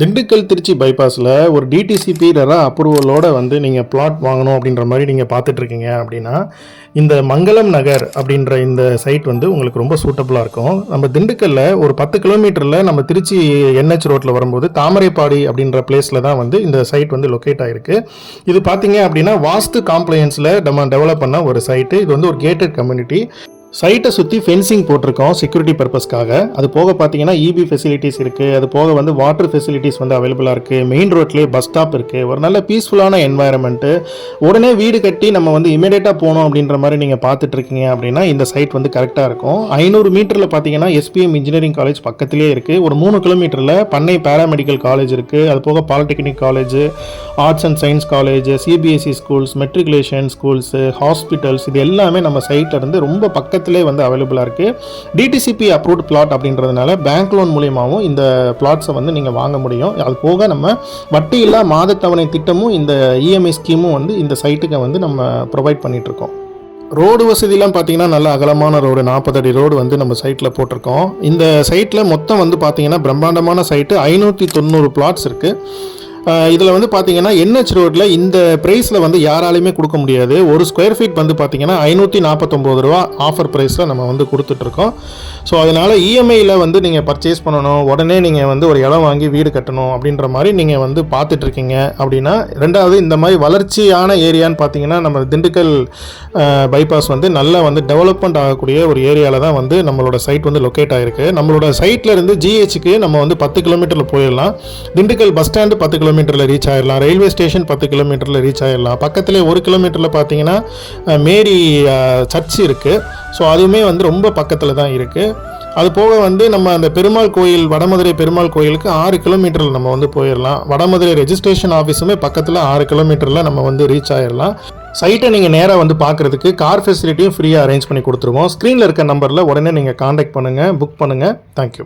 திண்டுக்கல் திருச்சி பைபாஸில் ஒரு டிடிசிபி அப்ரூவலோடு வந்து நீங்கள் பிளாட் வாங்கணும் அப்படின்ற மாதிரி நீங்கள் பார்த்துட்ருக்கீங்க அப்படின்னா இந்த மங்களம் நகர் அப்படின்ற இந்த சைட் வந்து உங்களுக்கு ரொம்ப சூட்டபுளாக இருக்கும். நம்ம திண்டுக்கல்லில் ஒரு 10 கிலோமீட்டரில் நம்ம திருச்சி என்ஹெச் ரோட்டில் வரும்போது தாமரைப்பாடி அப்படின்ற பிளேஸில் தான் வந்து இந்த சைட் வந்து லொக்கேட் ஆகிருக்கு. இது பார்த்தீங்க அப்படின்னா வாஸ்து காம்ப்ளையன்ஸில் நம்ம டெவலப் பண்ண ஒரு சைட்டு. இது வந்து ஒரு கேட்டட் கம்யூனிட்டி. சைட்டை சுற்றி ஃபென்சிங் போட்டிருக்கோம் செக்யூரிட்டி பர்பஸ்க்காக. அது போக பார்த்தீங்கன்னா இபி ஃபெசிலிட்டிஸ் இருக்குது. அது போக வந்து வாட்டர் ஃபெசிலிட்டிஸ் வந்து அவைலபிளாக இருக்குது. மெயின் ரோட்லேயே பஸ் ஸ்டாப் இருக்குது. ஒரு நல்ல பீஸ்ஃபுல்லான என்வாயர்மெண்ட்டு. உடனே வீடு கட்டி நம்ம வந்து இமீடியட்டாக போகணும் அப்படின்ற மாதிரி நீங்கள் பார்த்துட்ருக்கீங்க அப்படின்னா இந்த சைட் வந்து கரெக்டாக இருக்கும். 500 மீட்டரில் பார்த்தீங்கன்னா எஸ்பிஎம் இன்ஜினியரிங் காலேஜ் பக்கத்துலேயே இருக்குது. ஒரு 3 கிலோமீட்டரில் பண்ணை பேராமெடிக்கல் காலேஜ் இருக்குது. அது போக polytechnic college, arts and science college, CBSE schools, matriculation schools, hospitals, இது எல்லாமே நம்ம சைட்டில் இருந்து ரொம்ப பக்கத்திலே வந்து அவைலபிளாக இருக்குது. டிடிசிபி அப்ரூவ்ட் பிளாட் அப்படின்றதுனால பேங்க் லோன் மூலியமாகவும் இந்த பிளாட்ஸை வந்து நீங்கள் வாங்க முடியும். அது போக நம்ம வட்டியில்லா மாதத்தவணை திட்டமும் இந்த இஎம்ஐ ஸ்கீமும் வந்து இந்த சைட்டுக்கு வந்து நம்ம ப்ரொவைட் பண்ணிகிட்ருக்கோம். ரோடு வசதிலாம் பார்த்தீங்கன்னா நல்ல அகலமான ரோடு, 40 அடி ரோடு வந்து நம்ம சைட்டில் போட்டிருக்கோம். இந்த சைட்டில் மொத்தம் வந்து பார்த்தீங்கன்னா பிரம்மாண்டமான சைட்டு 590 பிளாட்ஸ் இருக்குது. இதில் வந்து பார்த்தீங்கன்னா என்ஹெச் ரோட்டில் இந்த ப்ரைஸில் வந்து யாராலையுமே கொடுக்க முடியாது. ஒரு ஸ்கொயர் ஃபீட் வந்து பார்த்தீங்கன்னா 549 ரூபா ஆஃபர் ப்ரைஸில் நம்ம வந்து கொடுத்துட்ருக்கோம். ஸோ அதனால் இஎம்ஐயில் வந்து நீங்கள் பர்ச்சேஸ் பண்ணணும், உடனே நீங்கள் வந்து ஒரு இடம் வாங்கி வீடு கட்டணும் அப்படின்ற மாதிரி நீங்கள் வந்து பார்த்துட்ருக்கீங்க அப்படின்னா. ரெண்டாவது, இந்த மாதிரி வளர்ச்சியான ஏரியான்னு பார்த்தீங்கன்னா நம்ம திண்டுக்கல் பைபாஸ் வந்து நல்லா வந்து டெவலப்மெண்ட் ஆகக்கூடிய ஒரு ஏரியாவில் தான் வந்து நம்மளோட சைட் வந்து லொக்கேட் ஆகிருக்கு. நம்மளோட சைட்டில் இருந்து ஜிஹெச்சுக்கு நம்ம வந்து 10 கிலோமீட்டரில் போயிடலாம். திண்டுக்கல் பஸ் ஸ்டாண்டு 10 கிலோமீட்டரில் ரீச் ஆகிடலாம். ரயில்வே ஸ்டேஷன் 10 கிலோமீட்டரில் ரீச் ஆகிடலாம். பக்கத்திலே 1 கிலோமீட்டரில் பார்த்தீங்கன்னா மேரி சர்ச் இருக்குது. ஸோ அதுவுமே வந்து ரொம்ப பக்கத்தில் தான் இருக்குது. அது போக வந்து நம்ம அந்த பெருமாள் கோயில், வடமதுரை பெருமாள் கோயிலுக்கு 6 கிலோமீட்டரில் நம்ம வந்து போயிடலாம். வடமதுரை ரெஜிஸ்ட்ரேஷன் ஆஃபீஸுமே பக்கத்தில் 6 கிலோமீட்டரில் நம்ம வந்து ரீச் ஆகிடலாம். சைட்டை நீங்கள் நேராக வந்து பார்க்குறதுக்கு கார் ஃபெசிலிட்டியும் ஃப்ரீயாக அரேஞ்ச் பண்ணி கொடுத்துருவோம். ஸ்க்ரீனில் இருக்க நம்பரில் உடனே நீங்கள் காண்டாக்ட் பண்ணுங்கள், புக் பண்ணுங்கள். தேங்க்யூ.